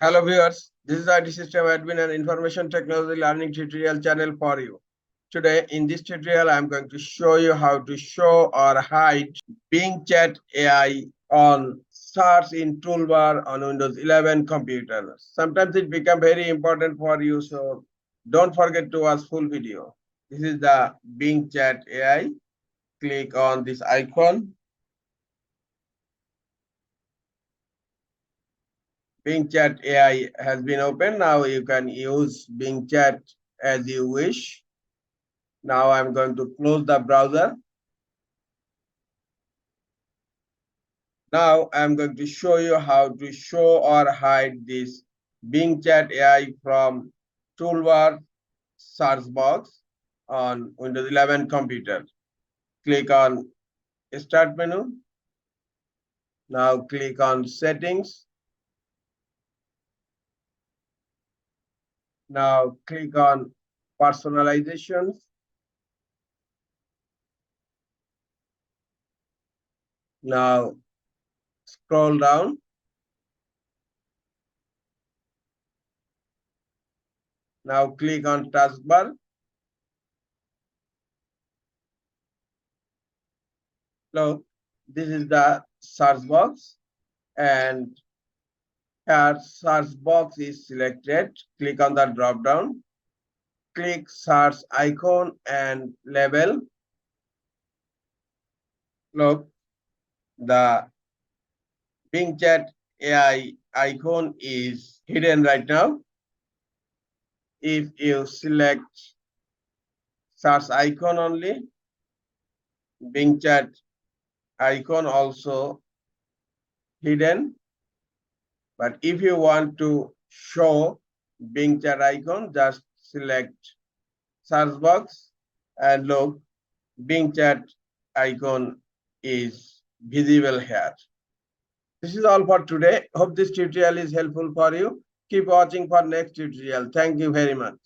Hello viewers, this is IT System Admin and Information Technology Learning tutorial channel for you. Today in this tutorial I am going to show you how to show or hide Bing Chat AI on search in toolbar on Windows 11 computer. Sometimes it becomes very important for you, so don't forget to watch full video. This is the Bing Chat AI. Click on this icon. Bing Chat AI has been opened. Now you can use Bing Chat as you wish. Now I'm going to close the browser. Now I'm going to show you how to show or hide this Bing Chat AI from toolbar search box on Windows 11 computer. Click on Start menu. Now click on Settings. Now click on Personalizations. Now scroll down. Now click on Taskbar. Look, this is the search box, and here search box is selected. Click on the drop down. Click search icon and label. Look, the Bing Chat AI icon is hidden right now. If you select search icon only, Bing Chat icon also hidden. But if you want to show Bing Chat icon, just select search box and look, Bing Chat icon is visible here. This is all for today. Hope this tutorial is helpful for you. Keep watching for next tutorial. Thank you very much.